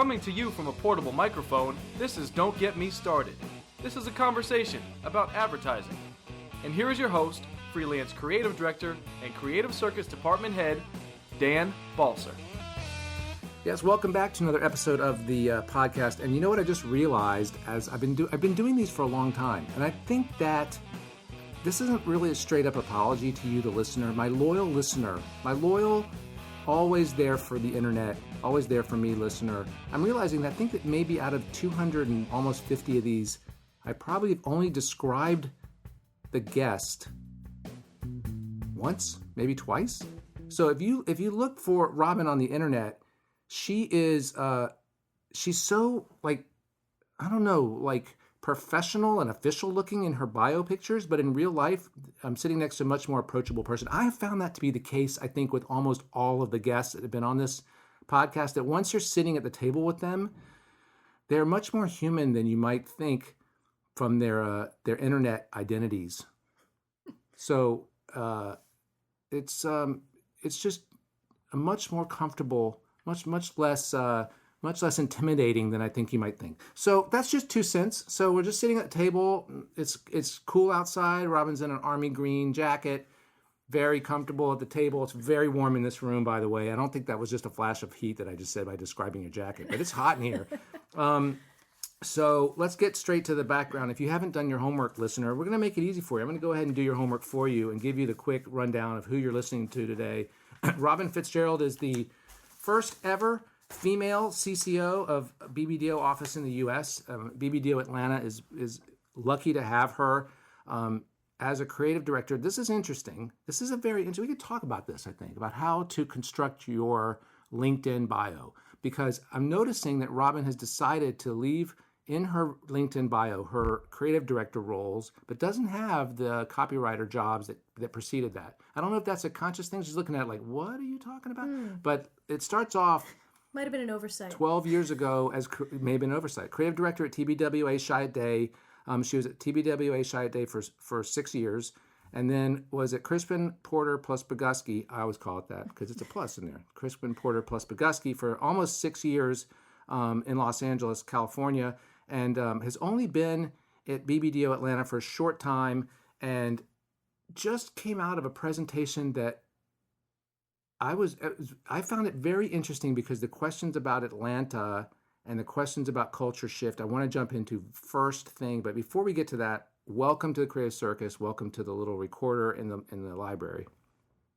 Coming to you from a portable microphone, this is Don't Get Me Started. This is a conversation about advertising. And here is your host, freelance creative director and creative circus department head, Dan Balser. Yes, welcome back to another episode of the podcast. And you know what I just realized as I've been doing these for a long time, and I think that this isn't really a straight up apology to you, the listener, my loyal listener, my loyal, always there for the internet, always there for me listener. I'm realizing that I think that maybe out of 200 and almost 50 of these, I probably have only described the guest once, maybe twice. So if you look for Robin on the internet, she is she's so professional and official looking in her bio pictures, but in real life, I'm sitting next to a much more approachable person. I have found that to be the case, I think, with almost all of the guests that have been on this podcast, that once you're sitting at the table with them, they're much more human than you might think from their internet identities. So it's just a much more comfortable, much less intimidating than I think you might think. So that's just 2 cents. So we're just sitting at the table. It's cool outside. Robin's in an army green jacket, very comfortable at the table. It's very warm in this room, by the way. I don't think that was just a flash of heat that I just said by describing your jacket, but it's hot in here. So let's get straight to the background. If you haven't done your homework, listener, we're going to make it easy for you. I'm going to go ahead and do your homework for you and give you the quick rundown of who you're listening to today. Robin Fitzgerald is the first ever female CCO of BBDO office in the U.S. BBDO Atlanta is lucky to have her as a creative director. This is interesting. This is a very interesting. We could talk about this, I think, about how to construct your LinkedIn bio, because I'm noticing that Robin has decided to leave in her LinkedIn bio her creative director roles, but doesn't have the copywriter jobs that preceded that. I don't know if that's a conscious thing. She's looking at it like, what are you talking about? But it starts off... Might have been an oversight. 12 years ago, may have been an oversight. Creative director at TBWA Chiat Day. She was at TBWA Chiat Day for 6 years, and then was at Crispin, Porter plus Bogusky. I always call it that because it's a plus in there. Crispin, Porter plus Bogusky for almost 6 years in Los Angeles, California, and has only been at BBDO Atlanta for a short time, and just came out of a presentation that I found it very interesting, because the questions about Atlanta and the questions about culture shift, I want to jump into first thing. But before we get to that, welcome to the Creative Circus. Welcome to the little recorder in the library.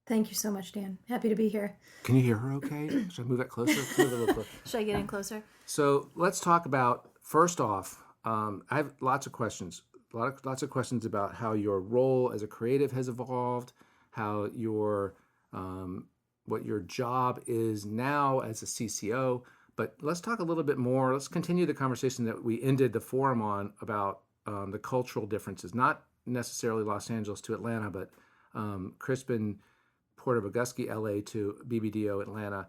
Thank you so much, Dan. Happy to be here. Can you hear her okay? Should I move that closer? Move it a little closer. Should I get in closer? So let's talk about, first off, I have lots of questions. Lots of questions about how your role as a creative has evolved, how your... what your job is now as a CCO. But let's talk a little bit more. Let's continue the conversation that we ended the forum on about the cultural differences, not necessarily Los Angeles to Atlanta, but Crispin, Porter Bogusky, LA to BBDO Atlanta.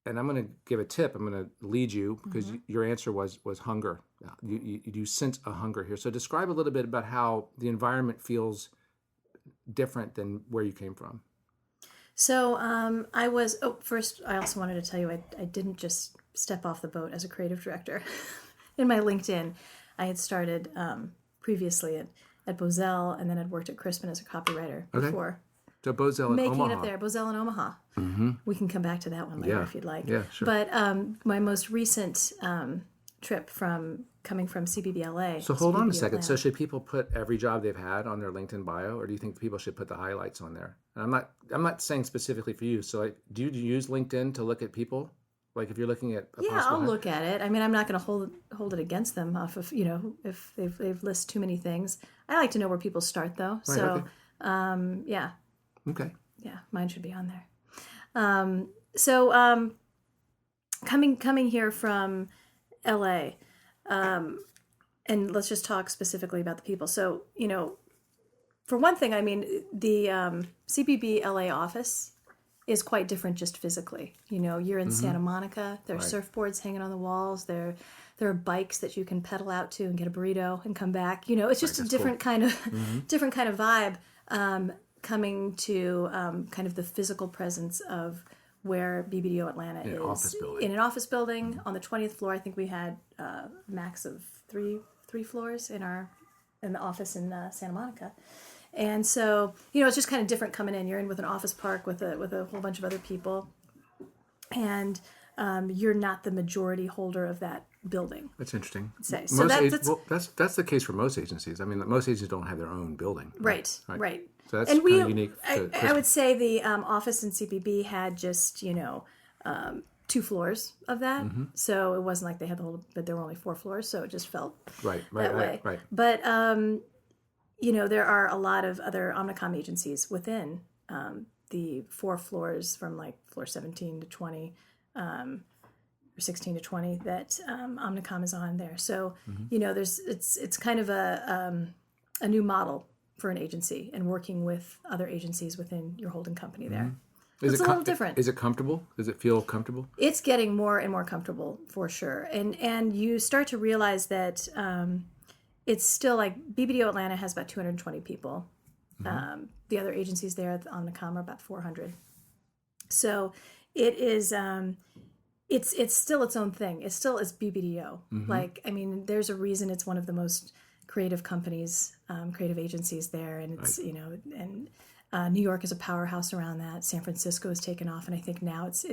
And I'm going to give a tip. I'm going to lead you, because your answer was hunger. You sense a hunger here. So describe a little bit about how the environment feels different than where you came from. So first, I also wanted to tell you I didn't just step off the boat as a creative director. In my LinkedIn, I had started previously at Bozell, and then I'd worked at Crispin as a copywriter before. So Bozell in Omaha. Making it up there, Bozell in Omaha. Mm-hmm. We can come back to that one later if you'd like. Yeah, sure. But my most recent trip coming from CBBLA. So hold on a second. So should people put every job they've had on their LinkedIn bio, or do you think people should put the highlights on there? And I'm not saying specifically for you. So do you use LinkedIn to look at people? Like if you're looking at a I'll look at it. I mean, I'm not going to hold it against them off of, if they've listed too many things. I like to know where people start though. Right, so okay. Yeah. Okay. Yeah, mine should be on there. Coming here from LA, and let's just talk specifically about the people. So, for one thing, I mean, the CBB LA office is quite different just physically. You're in Santa Monica. There are surfboards hanging on the walls. There are bikes that you can pedal out to and get a burrito and come back. It's just a different kind of different kind of vibe. Coming to kind of the physical presence of where BBDO Atlanta is. Office building. In an office building on the 20th floor. I think we had a max of three floors in the office in Santa Monica. And so, it's just kind of different coming in. You're in with an office park with a whole bunch of other people. And you're not the majority holder of that building. That's interesting. So that's the case for most agencies. I mean, most agencies don't have their own building. Right. So that's kind of unique. I would say the office in CPB had just 2 floors of that, so it wasn't like they had the whole. But there were only 4 floors, so it just felt that way. Right. But there are a lot of other Omnicom agencies within the 4 floors, from like floor 17 to 20. Or 16 to 20 that Omnicom is on there. So, it's kind of a new model for an agency, and working with other agencies within your holding company there. It's a little different. Is it comfortable? Does it feel comfortable? It's getting more and more comfortable for sure. And you start to realize that it's still like BBDO Atlanta has about 220 people. The other agencies there at Omnicom are about 400. So it is... It's still its own thing. It's BBDO. There's a reason it's one of the most creative companies, creative agencies there, and it's New York is a powerhouse around that. San Francisco has taken off, and I think now it's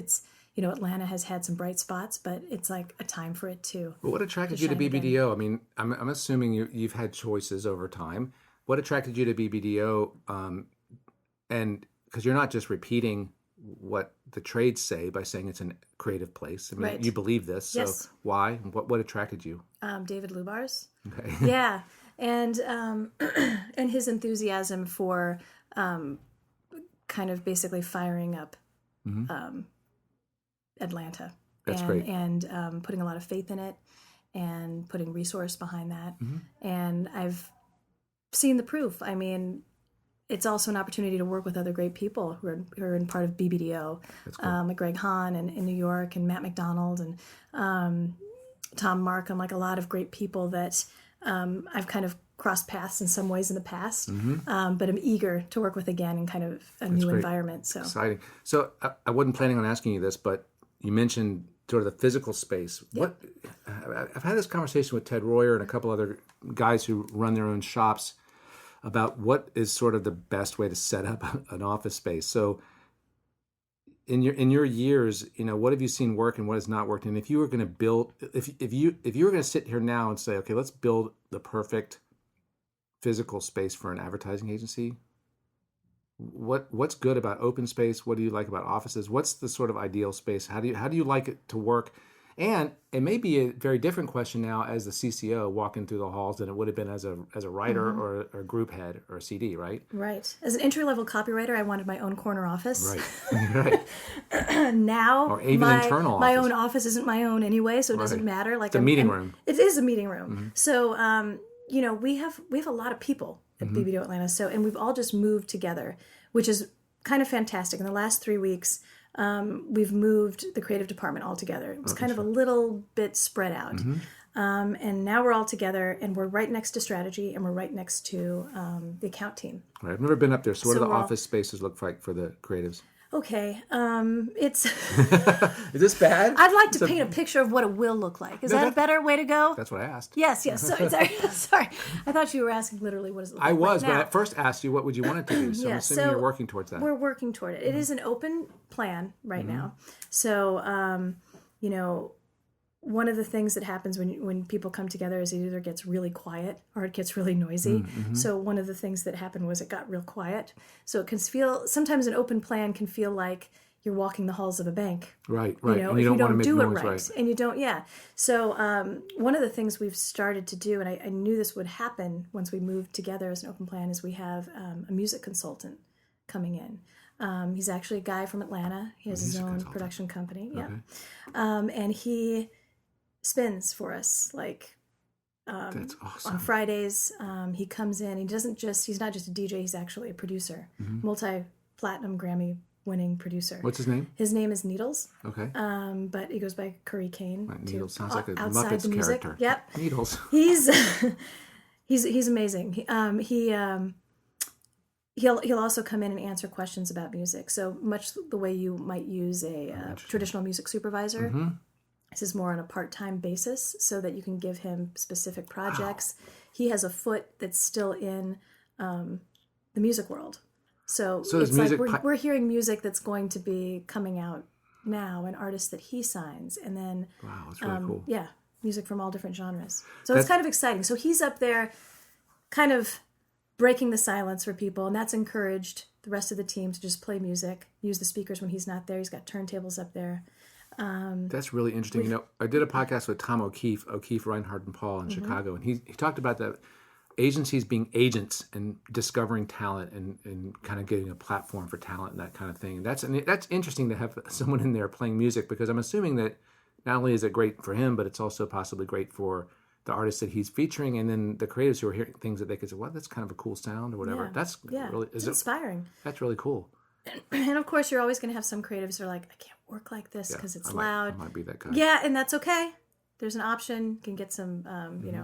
Atlanta has had some bright spots, but it's like a time for it too. Well, what attracted you to BBDO? I mean, I'm assuming you've had choices over time. What attracted you to BBDO? And because you're not just repeating what the trades say by saying it's a creative place. I mean, you believe this, so why? What attracted you? David Lubars. Okay. Yeah, and his enthusiasm for kind of basically firing up Atlanta. That's great. And putting a lot of faith in it, and putting resource behind that. And I've seen the proof. I mean, it's also an opportunity to work with other great people who are in part of BBDO, like Greg Hahn in New York, and Matt McDonald, and Tom Markham, like a lot of great people that I've kind of crossed paths in some ways in the past, but I'm eager to work with again in kind of a new environment. So exciting. So I wasn't planning on asking you this, but you mentioned sort of the physical space. Yep. I've had this conversation with Ted Royer and a couple other guys who run their own shops about what is sort of the best way to set up an office space. So in your years, what have you seen work and what has not worked? And if you were going to build, if you were going to sit here now and say, okay, let's build the perfect physical space for an advertising agency, what's good about open space? What do you like about offices? What's the sort of ideal space? How do you like it to work? And it may be a very different question now as the CCO walking through the halls than it would have been as a writer or a group head or a CD, right? Right. As an entry-level copywriter, I wanted my own corner office. Right. Now, or even internal my office. own office isn't my own anyway, so it doesn't matter. Like it's a meeting room. It is a meeting room. So, we have a lot of people at BBDO Atlanta. So, and we've all just moved together, which is kind of fantastic. In the last 3 weeks, we've moved the creative department all together. It was kind of a little bit spread out. And now we're all together, and we're right next to strategy, and we're right next to the account team. Right. I've never been up there. So what do the office spaces look like for the creatives? Okay. It's... Is this bad? I'd like to paint a picture of what it will look like. Is that a better way to go? That's what I asked. Yes. Sorry. I thought you were asking literally what does it look like. I was, but I first asked you what would you want it to be. So I'm assuming you're working towards that. We're working toward it. It is an open plan right now. So, one of the things that happens when people come together is it either gets really quiet or it gets really noisy. So one of the things that happened was it got real quiet. So it can feel, sometimes an open plan can feel like you're walking the halls of a bank. Right. And you don't do it right. And you don't, So one of the things we've started to do, and I knew this would happen once we moved together as an open plan, is we have a music consultant coming in. He's actually a guy from Atlanta. He has his own production company. Okay. And he spins for us, like that's awesome. on Fridays. He comes in. He's not just a DJ, he's actually a producer, multi-platinum Grammy winning producer. What's his name? His name is Needles. Okay. But he goes by Curry Kane. Right, Needles sounds like a outside Muppets the music. character. Yep. Needles. He's amazing. he'll also come in and answer questions about music. So much the way you might use a traditional music supervisor. Mm-hmm. This is more on a part-time basis so that you can give him specific projects. Wow. He has a foot that's still in the music world. So it's like we're hearing music that's going to be coming out now, and artists that he signs. And then, wow, that's really cool. Yeah, music from all different genres. So it's kind of exciting. So he's up there kind of breaking the silence for people, and that's encouraged the rest of the team to just play music, use the speakers when he's not there. He's got turntables up there. That's really interesting. You know, I did a podcast with Tom O'Keefe, Reinhardt, and Paul in Chicago, and he talked about that agencies being agents and discovering talent and kind of getting a platform for talent and that kind of thing. And that's interesting to have someone in there playing music, because I'm assuming that not only is it great for him, but it's also possibly great for the artists that he's featuring, and then the creatives who are hearing things that they could say, well, that's kind of a cool sound or whatever. It's inspiring. That's really cool. And of course, you're always going to have some creatives who are like, I can't work like this because it's loud. I might be that guy. Yeah, and that's okay. There's an option. You can get some,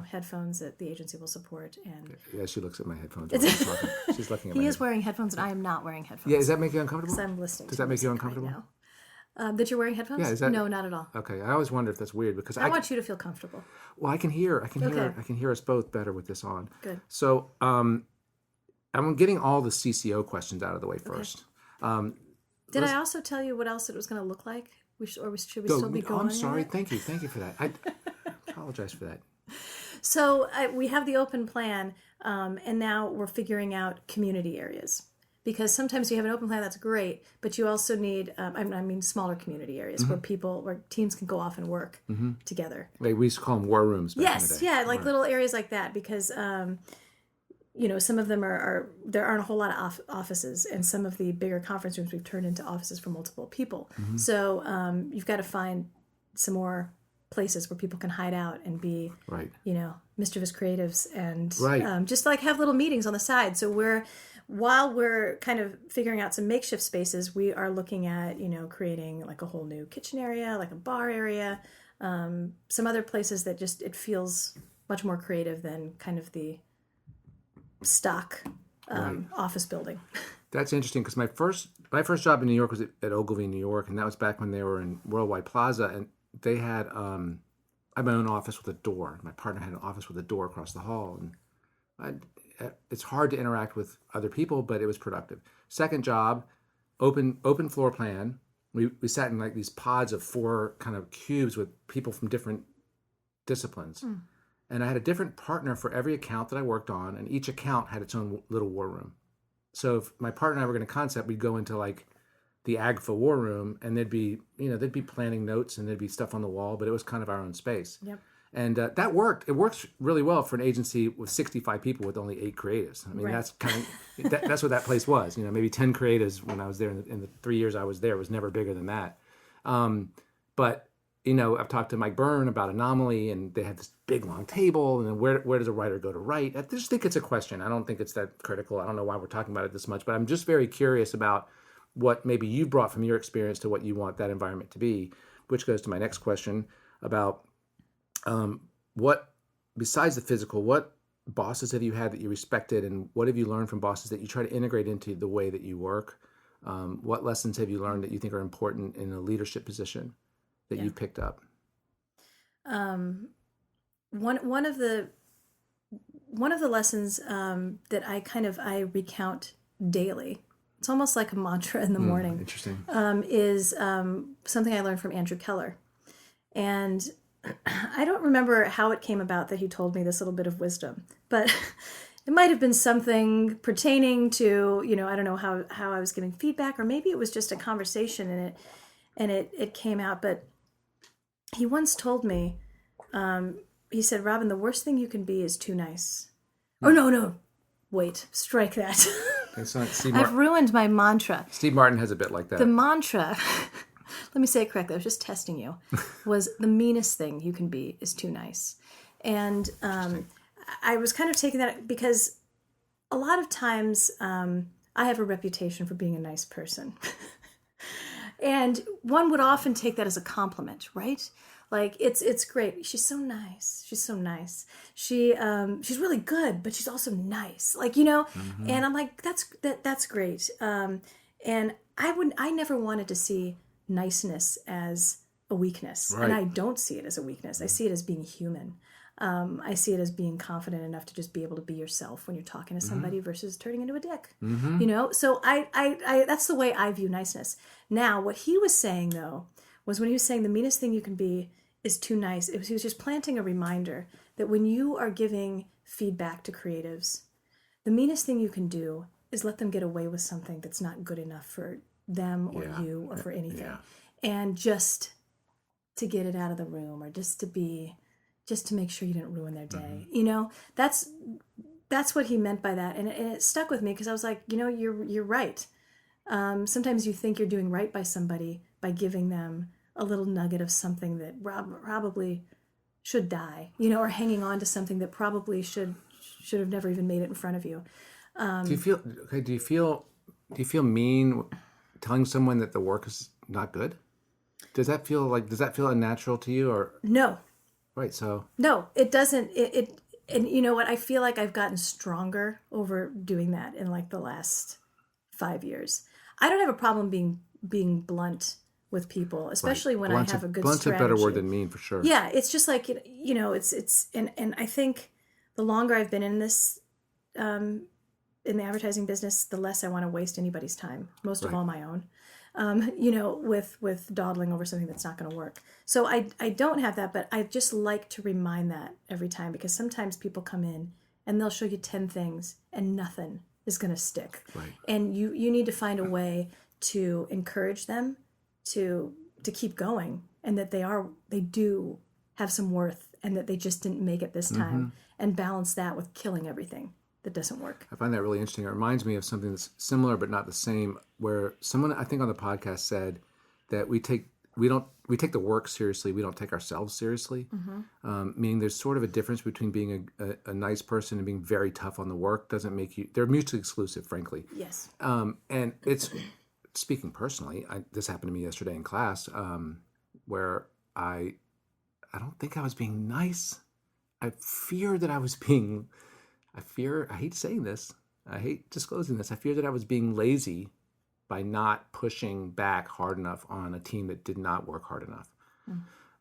headphones that the agency will support. And yeah, she looks at my headphones while I'm talking. She's looking at He is wearing headphones, and I am not wearing headphones. Yeah, does that make you uncomfortable? Because I'm listening. Does that make you uncomfortable? Right now. That you're wearing headphones? Yeah, is that... No, not at all. Okay, I always wonder if that's weird because I want you to feel comfortable. Well, I can hear us both better with this on. Good. So, I'm getting all the CCO questions out of the way first. Okay. Did I also tell you what else it was going to look like? Should we still be going? I'm sorry. Thank you for that. I apologize for that. So we have the open plan, and now we're figuring out community areas. Because sometimes you have an open plan, that's great, but you also need, smaller community areas where teams can go off and work together. Like we used to call them war rooms back in the day. Yeah, like little areas like that, because, some of them there aren't a whole lot of offices, and some of the bigger conference rooms we've turned into offices for multiple people. Mm-hmm. So you've got to find some more places where people can hide out and be, mischievous creatives and just like have little meetings on the side. So while we're kind of figuring out some makeshift spaces, we are looking at, creating like a whole new kitchen area, like a bar area, some other places that just, it feels much more creative than kind of the stock office building. That's interesting because my first job in New York was at Ogilvy, New York, and that was back when they were in Worldwide Plaza, and they had I had my own office with a door. My partner had an office with a door across the hall, and it's hard to interact with other people, but it was productive. Second job, open floor plan. We sat in like these pods of 4 kind of cubes with people from different disciplines. Mm. And I had a different partner for every account that I worked on, and each account had its own little war room. So if my partner and I were going to concept, we'd go into like the AGFA war room, and they'd be planning notes and there'd be stuff on the wall, but it was kind of our own space. Yep. And that worked. It works really well for an agency with 65 people with only 8 creatives. I mean, that's kind of that's what that place was. Maybe 10 creatives when I was there in the 3 years I was there. It was never bigger than that. But I've talked to Mike Byrne about Anomaly, and they had this big long table. And then where does a writer go to write? I just think it's a question. I don't think it's that critical. I don't know why we're talking about it this much, but I'm just very curious about what maybe you brought from your experience to what you want that environment to be, which goes to my next question about what, besides the physical, what bosses have you had that you respected, and what have you learned from bosses that you try to integrate into the way that you work? What lessons have you learned that you think are important in a leadership position that you've picked up? One of the lessons that I recount daily, it's almost like a mantra in the morning. Interesting. Is something I learned from Andrew Keller. And I don't remember how it came about that he told me this little bit of wisdom, but it might have been something pertaining to, I don't know how I was giving feedback, or maybe it was just a conversation and it came out. But he once told me, he said, Robin, the worst thing you can be is too nice. Oh, no. Wait, strike that. I've ruined my mantra. Steve Martin has a bit like that. The mantra, let me say it correctly, I was just testing you, was the meanest thing you can be is too nice. And I was kind of taking that because a lot of times I have a reputation for being a nice person. And one would often take that as a compliment, right? Like it's great. She's so nice. She's so nice. She's really good, but she's also nice. Like, and I'm like, that's great. And I never wanted to see niceness as a weakness. Right. And I don't see it as a weakness. I see it as being human. I see it as being confident enough to just be able to be yourself when you're talking to somebody versus turning into a dick. So I that's the way I view niceness. Now, what he was saying though was when he was saying the meanest thing you can be is too nice. He was just planting a reminder that when you are giving feedback to creatives, the meanest thing you can do is let them get away with something that's not good enough for them or you or for anything. Yeah. And just to get it out of the room, or just to make sure you didn't ruin their day. That's what he meant by that. And it stuck with me because I was like, you're right. Sometimes you think you're doing right by somebody by giving them a little nugget of something that probably should die, or hanging on to something that probably should have never even made it in front of you. Do you feel mean telling someone that the work is not good? Does that feel unnatural to you, or No. Right, so No, it doesn't. And you know what? I feel like I've gotten stronger over doing that in like the last 5 years. I don't have a problem being blunt with people, especially when blunt's I have a good blunt's strategy. a better word than mean, for sure. Yeah, it's just like it's and I think the longer I've been in this in the advertising business, the less I want to waste anybody's time, most of all my own. With dawdling over something that's not going to work. So I don't have that, but I just like to remind that every time, because sometimes people come in and they'll show you 10 things and nothing is going to stick. Right. And you need to find a way to encourage them to keep going, and that they do have some worth, and that they just didn't make it this time, and balance that with killing everything that doesn't work. I find that really interesting. It reminds me of something that's similar but not the same, where someone, I think on the podcast, said that we take the work seriously, we don't take ourselves seriously. Meaning there's sort of a difference between being a nice person and being very tough on the work. Doesn't make you, they're mutually exclusive, frankly. Yes. And it's, speaking personally, this happened to me yesterday in class, where I don't think I was being nice. I fear that I was being, I hate saying this, I hate disclosing this, I fear that I was being lazy by not pushing back hard enough on a team that did not work hard enough.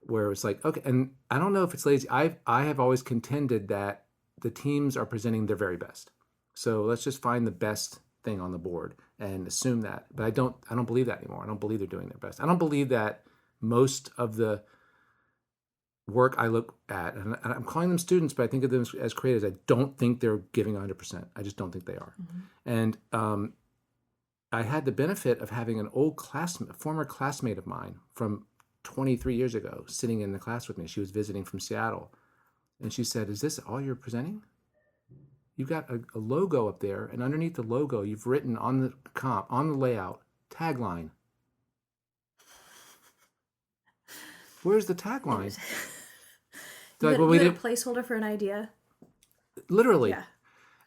Where it's like, okay, and I don't know if it's lazy. I have always contended that the teams are presenting their very best. So let's just find the best thing on the board and assume that. But I don't believe that anymore. I don't believe they're doing their best. I don't believe that most of the work I look at, and I'm calling them students, but I think of them as creators, I don't think they're giving 100%. I just don't think they are. And I had the benefit of having an old former classmate of mine from 23 years ago sitting in the class with me. She was visiting from Seattle. And she said, "Is this all you're presenting? You've got a logo up there, and underneath the logo, you've written on the layout, tagline. Where's the tagline?" You Like, had a placeholder for an idea? Literally. Yeah.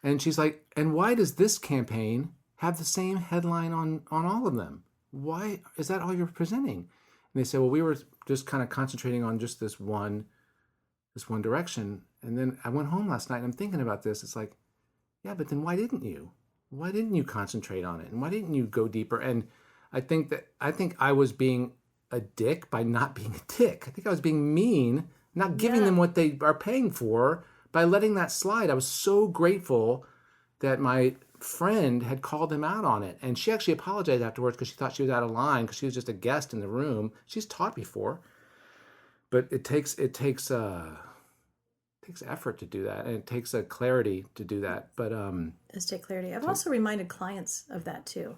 And she's like, "And why does this campaign have the same headline on all of them? Why is that all you're presenting?" And they said, "Well, we were just kind of concentrating on just this one direction." And then I went home last night and I'm thinking about this. It's like, yeah, but then why didn't you? Why didn't you concentrate on it? And why didn't you go deeper? And I think I was being a dick by not being a dick. I think I was being mean, not giving them what they are paying for by letting that slide. I was so grateful that my friend had called him out on it. And she actually apologized afterwards because she thought she was out of line because she was just a guest in the room. She's taught before. But it takes effort to do that, and it takes a clarity to do that. But It does take clarity. I've also reminded clients of that too.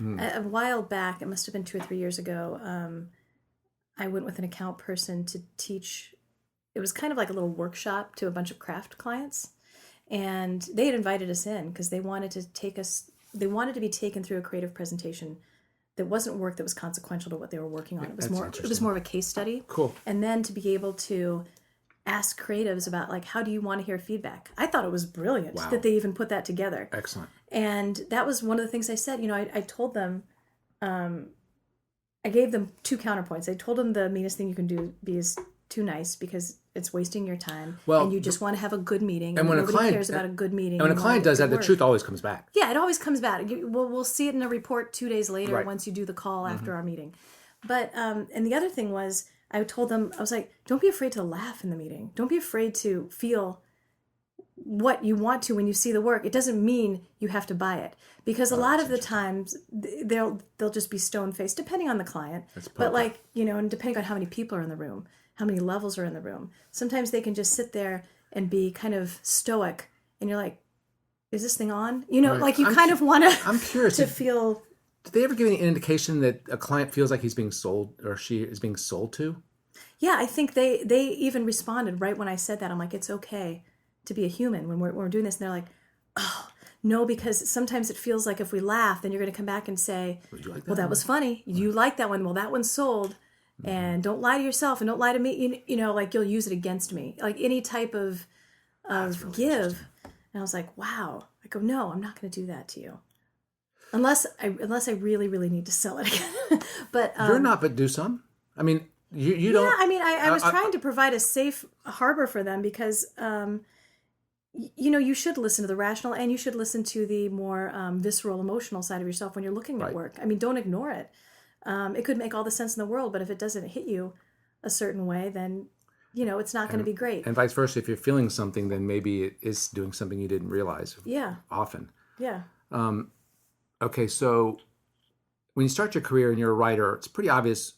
A while back, it must have been 2 or 3 years ago, I went with an account person to teach. It was kind of like a little workshop to a bunch of craft clients. And they had invited us in because they wanted to be taken through a creative presentation that wasn't work that was consequential to what they were working on. It was more of a case study. Cool. And then to be able to ask creatives about, like, how do you want to hear feedback? I thought it was brilliant that they even put that together. Excellent. And that was one of the things I said. I told them, I gave them 2 counterpoints. I told them the meanest thing you can do is too nice because it's wasting your time. Well, and you just want to have a good meeting. and when nobody a client cares about a good meeting. and when a client does that, the truth always comes back. Yeah, it always comes back. We'll see it in a report 2 days later Right. once you do the call after our meeting. But and the other thing was, I told them, I was like, don't be afraid to laugh in the meeting. Don't be afraid to feel what you want to when you see the work. It doesn't mean you have to buy it, because a lot of the times they'll just be stone faced, depending on the client. But like, and depending on how many people are in the room, how many levels are in the room. Sometimes they can just sit there and be kind of stoic, and you're like, is this thing on? Like you kind of want to. I'm curious to feel. Did they ever give any indication that a client feels like he's being sold or she is being sold to? Yeah, I think they even responded right when I said that. I'm like, it's okay to be a human when we're doing this. And they're like, oh, no, because sometimes it feels like if we laugh, then you're going to come back and say, well, that was funny. You like that one. Well, that one's sold. And don't lie to yourself and don't lie to me. Like you'll use it against me. Like any type of really give. And I was like, wow. I go, no, I'm not going to do that to you. Unless I really, really need to sell it again. But you're not, but do some. I mean, you don't. Yeah, I mean, I was trying to provide a safe harbor for them because, you should listen to the rational and you should listen to the more visceral, emotional side of yourself when you're looking at work. I mean, don't ignore it. It could make all the sense in the world, but if it doesn't hit you a certain way, then, it's not going to be great. And vice versa. If you're feeling something, then maybe it is doing something you didn't realize. Yeah. Often. Yeah. Okay, so when you start your career and you're a writer, it's pretty obvious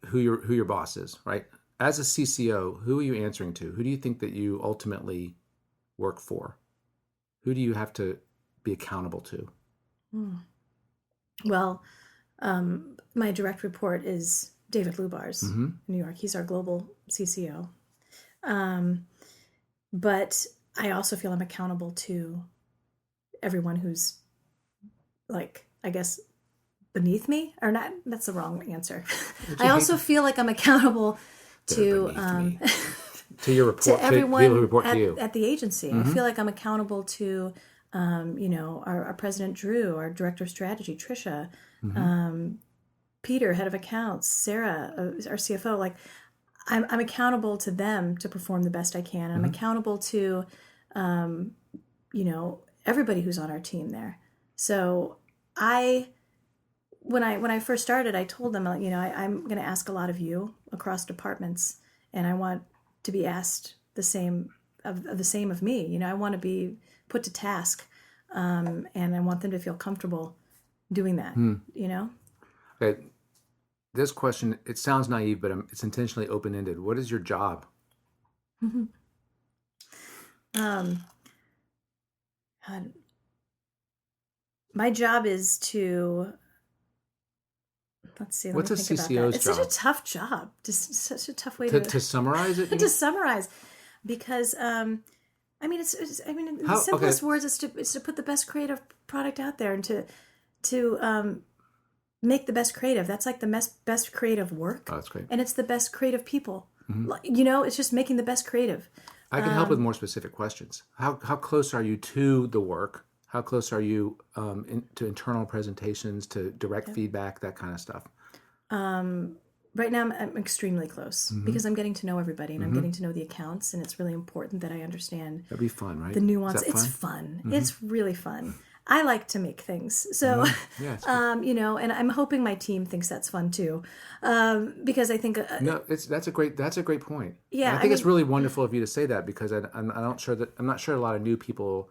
who your boss is, right? As a CCO, who are you answering to? Who do you think that you ultimately work for? Who do you have to be accountable to? Well, my direct report is David Lubars, in New York. He's our global CCO. But I also feel I'm accountable to everyone who's, like, I guess, beneath me, or not. That's the wrong answer. I also feel like I'm accountable to your report, to everyone people who report to you at the agency. I feel like I'm accountable to our president Drew, our director of strategy Trisha, Peter, head of accounts, Sarah, our CFO. Like I'm accountable to them to perform the best I can. And I'm accountable to everybody who's on our team there. So when I first started, I told them, I'm going to ask a lot of you across departments, and I want to be asked the same of me. I want to be put to task, and I want them to feel comfortable doing that. Okay. This question, it sounds naive, but it's intentionally open-ended. What is your job? My job is to, let's see. What's a CCO's job? It's such a tough job. Just such a tough way to summarize it. To summarize, because in the simplest words, it's to put the best creative product out there and to make the best creative. That's like the best creative work. Oh, that's great. And it's the best creative people. It's just making the best creative. I can help with more specific questions. How close are you to the work? How close are you to internal presentations, to direct feedback, that kind of stuff? Right now, I'm extremely close because I'm getting to know everybody and I'm getting to know the accounts, and it's really important that I understand. That'd be fun, right? The nuance. Is that fun? It's fun. It's really fun. I like to make things, so and I'm hoping my team thinks that's fun too, because I think that's a great point. Yeah, and I think it's really wonderful of you to say that, because I'm not sure a lot of new people.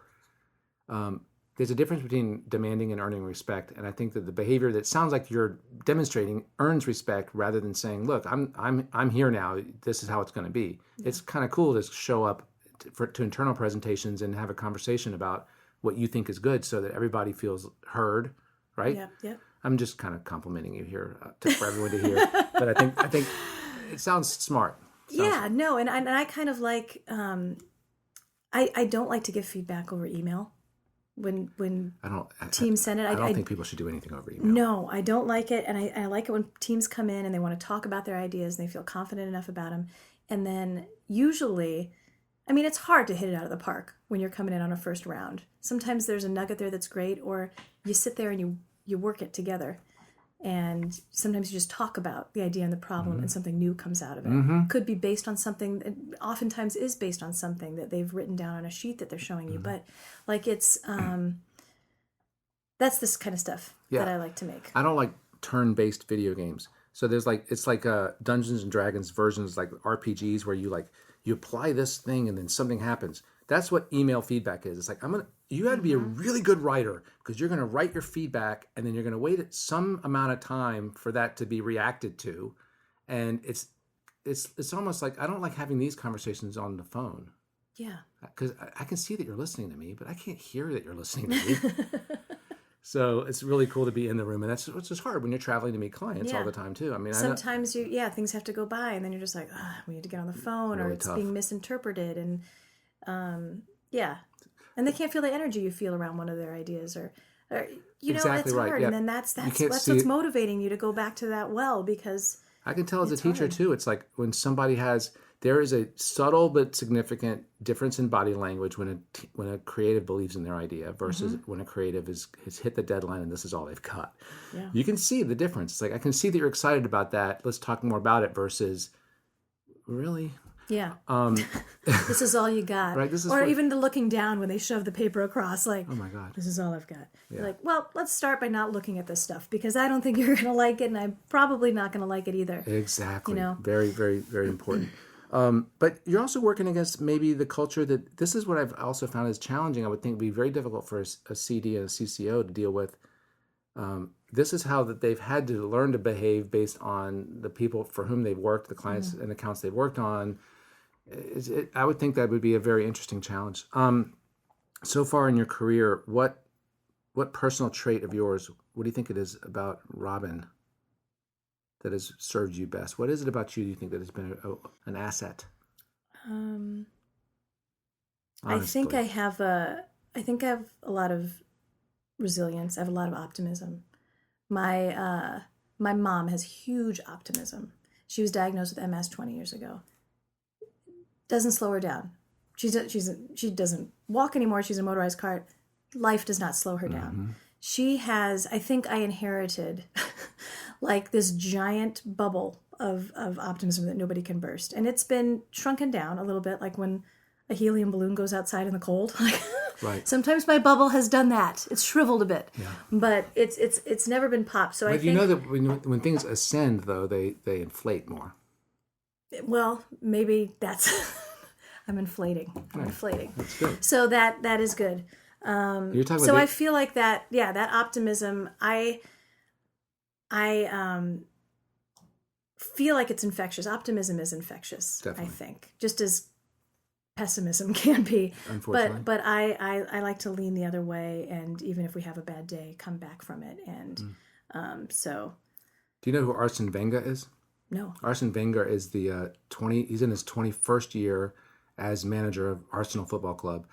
There's a difference between demanding and earning respect, and I think that the behavior that sounds like you're demonstrating earns respect rather than saying, "Look, I'm here now. This is how it's going to be." Yeah. It's kind of cool to show up to internal presentations and have a conversation about what you think is good, so that everybody feels heard, right? Yeah. I'm just kind of complimenting you here for everyone to hear, but I think it sounds smart. And I kind of like. I don't like to give feedback over email. When teams send it, I don't think people should do anything over email. No, I don't like it, and I like it when teams come in and they want to talk about their ideas and they feel confident enough about them. And then usually, it's hard to hit it out of the park when you're coming in on a first round. Sometimes there's a nugget there that's great, or you sit there and you work it together. And sometimes you just talk about the idea and the problem and something new comes out of it. Could be based on something, it oftentimes is based on something that they've written down on a sheet that they're showing you. But like it's, that's this kind of stuff that I like to make. I don't like turn-based video games. So there's like, it's like Dungeons and Dragons versions, like RPGs where you apply this thing and then something happens. That's what email feedback is. It's like, you got to be a really good writer because you're going to write your feedback and then you're going to wait some amount of time for that to be reacted to. And it's almost like, I don't like having these conversations on the phone. Yeah. Because I can see that you're listening to me, but I can't hear that you're listening to me. So it's really cool to be in the room. And that's what's just hard when you're traveling to meet clients all the time too. I mean, sometimes things have to go by and then you're just like, we need to get on the phone really or it's tough. being misinterpreted. And and they can't feel the energy you feel around one of their ideas or exactly it's right. hard. Yeah. And then that's what's motivating you to go back to that well, because I can tell as a teacher hard. too, it's like when somebody there is a subtle but significant difference in body language when a creative believes in their idea versus when a creative has hit the deadline and this is all they've got. Yeah. You can see the difference. It's like, I can see that you're excited about that. Let's talk more about it versus really. Yeah. This is all you got. Right. Even the looking down when they shove the paper across, like, oh my God, this is all I've got. Yeah. You're like, well, let's start by not looking at this stuff because I don't think you're going to like it and I'm probably not going to like it either. Exactly. Very, very, very important. But you're also working against maybe the culture that this is what I've also found is challenging. I would think would be very difficult for a CD and a CCO to deal with. This is how that they've had to learn to behave based on the people for whom they've worked, the clients and accounts they've worked on. I would think that would be a very interesting challenge. So far in your career, what personal trait of yours, what do you think it is about Robin that has served you best? What is it about you think that has been an asset? I think I have a lot of resilience. I have a lot of optimism. My mom has huge optimism. She was diagnosed with MS 20 years ago. Doesn't slow her down. She doesn't walk anymore. She's in a motorized cart. Life does not slow her down. She has, I think I inherited like this giant bubble of optimism that nobody can burst. And it's been shrunken down a little bit, like when a helium balloon goes outside in the cold. Right. Sometimes my bubble has done that. It's shriveled a bit. Yeah. But it's never been popped. So but I think, you know that when things ascend, though, they inflate more. Well, maybe that's I'm inflating. That's good. So that is good. You're talking so about I feel like that optimism, I feel like it's infectious. Optimism is infectious, Definitely. I think. Just as pessimism can be. Unfortunately. But I like to lean the other way, and even if we have a bad day, come back from it. And so. Do you know who Arsene Wenger is? No. Arsene Wenger is he's in his 21st year as manager of Arsenal Football Club.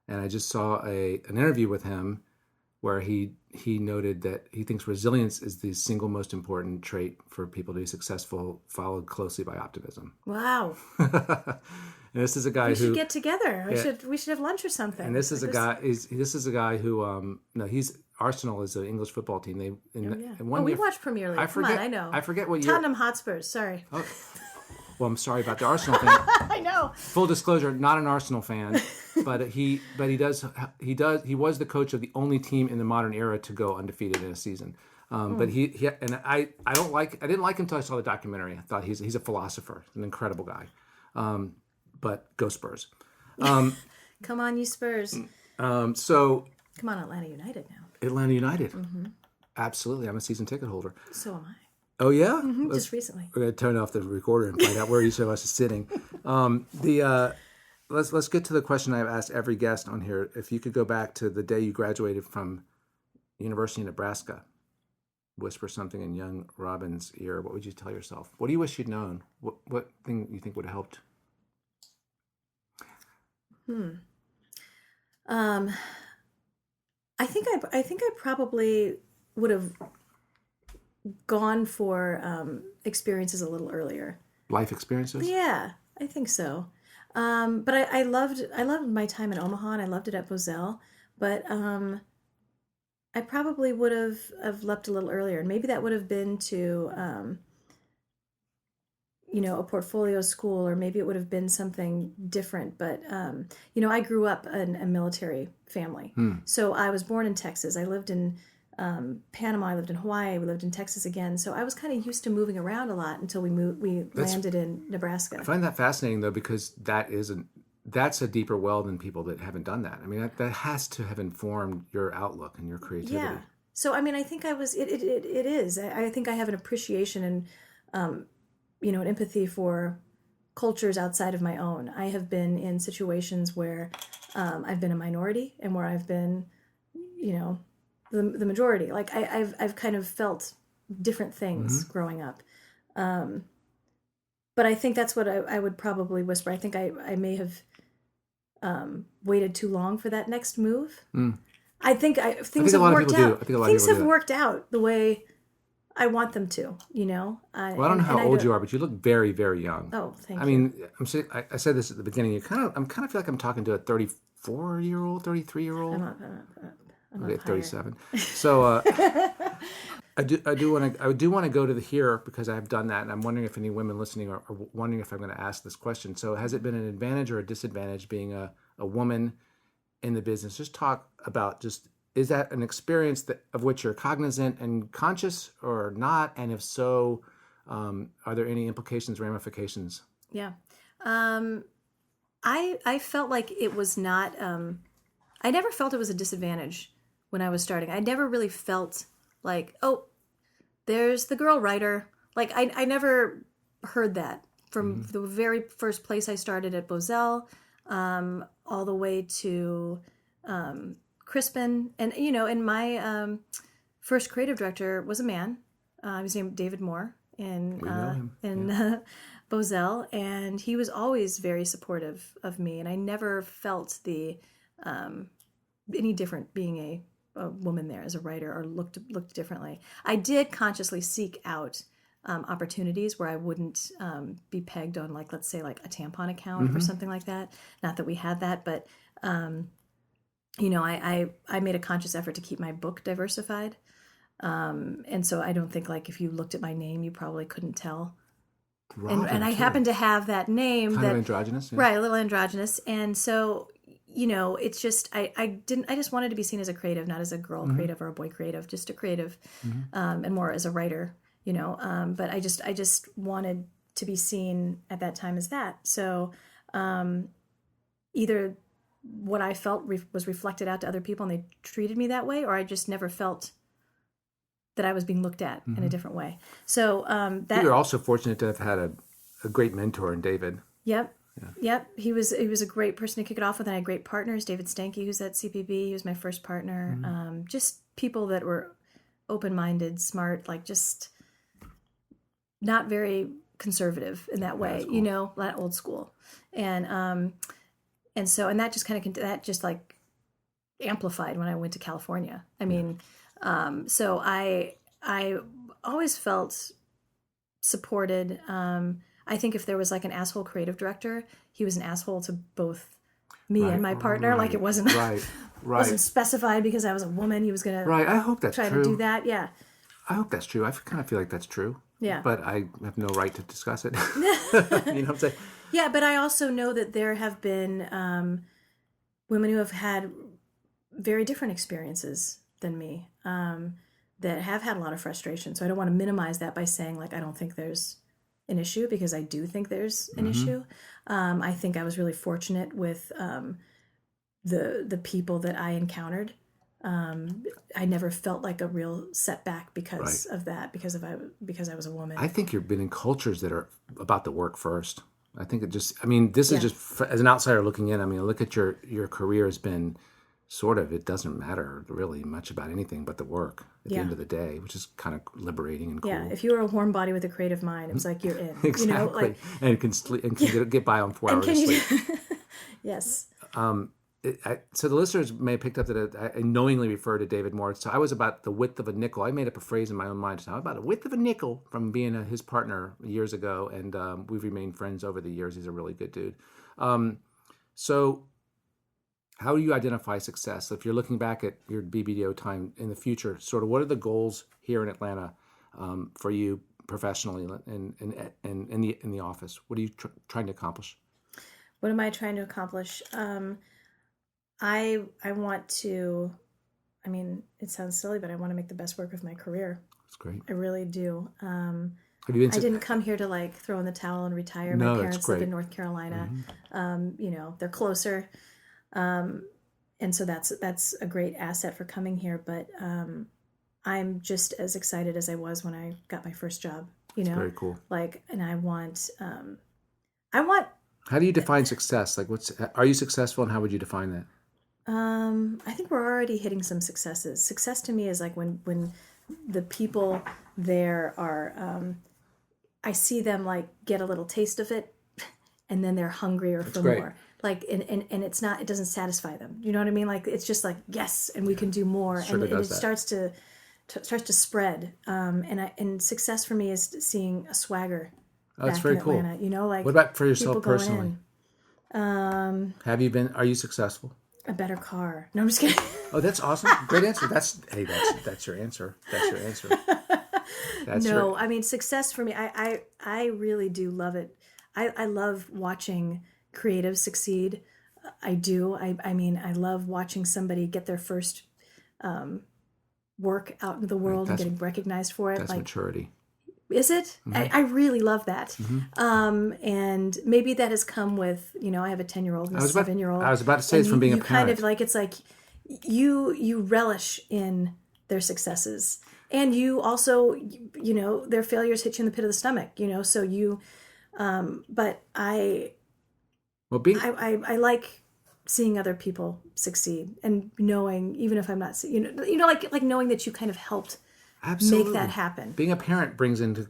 And I just saw an interview with him where he noted that he thinks resilience is the single most important trait for people to be successful, followed closely by optimism. Wow. And this is a guy we who should get together. We should have lunch or something. And this is a guy who Arsenal is an English football team. We watch Premier League. I know. I forget what year. Tottenham Hotspurs. Sorry. Oh, well, I'm sorry about the Arsenal thing. I know. Full disclosure, not an Arsenal fan, but he was the coach of the only team in the modern era to go undefeated in a season. But I didn't like him until I saw the documentary. I thought he's a philosopher, an incredible guy. But go Spurs. Come on, you Spurs. So come on, Atlanta United now. Atlanta United. Mm-hmm. Absolutely. I'm a season ticket holder. So am I. Oh, yeah? Mm-hmm, just recently. We're going to turn off the recorder and find out where each of us is sitting. Let's get to the question I've asked every guest on here. If you could go back to the day you graduated from University of Nebraska, whisper something in young Robin's ear, what would you tell yourself? What do you wish you'd known? What thing you think would have helped? I think I probably would have gone for experiences a little earlier. Life experiences? Yeah, I think so. But I loved my time in Omaha, and I loved it at Bozell. But I I probably would have leapt a little earlier, and maybe that would have been to a portfolio school, or maybe it would have been something different. But I grew up in a military family, so I was born in Texas. I lived in Panama. I lived in Hawaii. We lived in Texas again. So I was kind of used to moving around a lot until we landed in Nebraska. I find that fascinating though, because that's a deeper well than people that haven't done that. I mean, that has to have informed your outlook and your creativity. Yeah. So I mean, I think I was. It is. I think I have an appreciation and an empathy for cultures outside of my own. I have been in situations where I've been a minority and where I've been, the majority. Like I've kind of felt different things growing up. But I think that's what I would probably whisper. I think I may have waited too long for that next move. I think things have worked out. Things have worked out the way I want them to, Well, I don't know how old you are, but you look very, very young. Oh, thank you. I mean, I said this at the beginning. I'm kind of feel like I'm talking to a 34-year-old, 33-year-old. I'm okay, 37. So I do want to go to the here, because I've done that, and I'm wondering if any women listening are wondering if I'm going to ask this question. So has it been an advantage or a disadvantage being a woman in the business? Just talk about is that an experience of which you're cognizant and conscious or not? And if so, are there any implications, ramifications? Yeah. I felt like it was not, I never felt it was a disadvantage when I was starting. I never really felt like, oh, there's the girl writer. Like I never heard that from the very first place I started at Bozell, all the way to, Crispin, and and my first creative director was a man. His name David Moore in Bozell, and he was always very supportive of me, and I never felt any different being a woman there as a writer, or looked differently. I did consciously seek out opportunities where I wouldn't be pegged on, like, let's say, like a tampon account or something like that. Not that we had that, but I made a conscious effort to keep my book diversified. And so I don't think, like, if you looked at my name, you probably couldn't tell. And I happen to have that name. Kind of androgynous. Yeah. Right, a little androgynous. And so, it's just, I just wanted to be seen as a creative, not as a girl creative or a boy creative, just a creative, and more as a writer, but I just wanted to be seen at that time as that. So, either what I felt was reflected out to other people and they treated me that way, or I just never felt that I was being looked at in a different way. So you're also fortunate to have had a great mentor in David. Yep. Yeah. Yep. He was a great person to kick it off with, and I had great partners. David Stanky, who's at CPB, he was my first partner. Just people that were open-minded, smart, like just not very conservative in that way, cool. Not old school. And so that just like amplified when I went to California. I mean, so I always felt supported. I think if there was like an asshole creative director, he was an asshole to both me and my partner. Like it wasn't wasn't specified because I was a woman. He was gonna I hope that's try true. to do that. Yeah, I hope that's true. I kind of feel like that's true. Yeah, but I have no right to discuss it. You know what I'm saying? Yeah, but I also know that there have been women who have had very different experiences than me, that have had a lot of frustration. So I don't want to minimize that by saying, like, I don't think there's an issue, because I do think there's an issue. I think I was really fortunate with the people that I encountered. I never felt like a real setback because of that, because I was a woman. I think you've been in cultures that are about the work first. I think this is just, as an outsider looking in, look at your career has been sort of, it doesn't matter really much about anything but the work at the end of the day, which is kind of liberating and cool. Yeah, if you were a warm body with a creative mind, it was like you're in. Exactly. And can sleep and can get by on 4 hours of sleep. Yes. So the listeners may have picked up that I knowingly referred to David Moore. So I was about the width of a nickel. I made up a phrase in my own mind. So I'm about the width of a nickel from being his partner years ago, and we've remained friends over the years. He's a really good dude. So how do you identify success? If you're looking back at your BBDO time in the future, sort of what are the goals here in Atlanta for you professionally and in the office? What are you trying to accomplish? What am I trying to accomplish? I want to, I mean, it sounds silly, but I want to make the best work of my career. That's great. I really do. Have you been I didn't come here to like throw in the towel and retire. No, My that's parents great. live in North Carolina. You know, they're closer. And so that's a great asset for coming here. But I'm just as excited as I was when I got my first job, you know, very cool. Like, and I want, how do you define success? Like are you successful and how would you define that? I think we're already hitting some successes. Success to me is like when the people there are, I see them like get a little taste of it and then they're hungrier for great. more. Like, and it's not, it doesn't satisfy them. You know what I mean? Like, it's just like, yes, and we can do more. Sure, and it starts to spread. And success for me is seeing a swagger. Oh, that's back very in cool. Atlanta. You know, like, what about for yourself people going personally? in. Are you successful? A better car. No, I'm just kidding. Oh, that's awesome. Great answer. That's your answer. That's your answer. I mean, success for me, I really do love it. I love watching creatives succeed. I do. I mean, I love watching somebody get their first work out into the world and getting recognized for it. That's like, maturity. Is it? Mm-hmm. I really love that. Mm-hmm. And maybe that has come with, you know, I have a 10-year-old and a 7-year-old. I was about to say it's from being a parent. Kind of like, it's like you relish in their successes. And you also, you know, their failures hit you in the pit of the stomach, you know, so you, but I like seeing other people succeed and knowing, even if I'm not, like knowing that you kind of helped make that happen. Being a parent brings into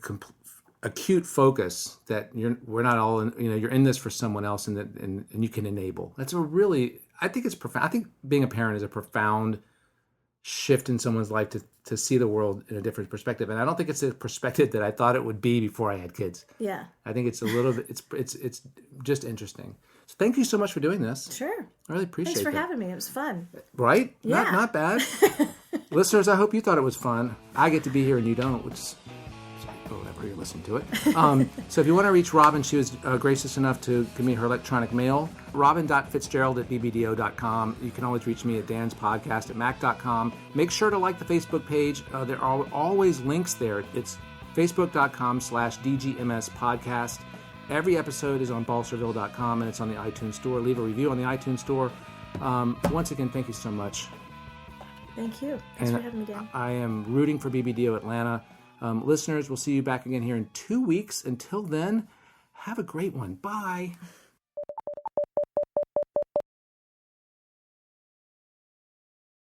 acute focus that we're not all in, you know, you're in this for someone else and you can enable. That's I think it's profound. I think being a parent is a profound shift in someone's life to see the world in a different perspective. And I don't think it's a perspective that I thought it would be before I had kids. Yeah. I think it's a little bit, it's just interesting. So thank you so much for doing this. Sure. I really appreciate it. Thanks for having me. It was fun. Right? Yeah. Not bad. Listeners, I hope you thought it was fun. I get to be here and you don't, which is whatever, you're listening to it. So if you want to reach Robin, she was gracious enough to give me her electronic mail. Robin.Fitzgerald@bbdo.com. You can always reach me at danspodcast@mac.com. Make sure to like the Facebook page. There are always links there. It's facebook.com/DGMS podcast. Every episode is on balserville.com and it's on the iTunes store. Leave a review on the iTunes store. Once again, thank you so much. Thank you. Thanks for having me, Dan. I am rooting for BBDO Atlanta. Listeners, we'll see you back again here in 2 weeks. Until then, have a great one. Bye.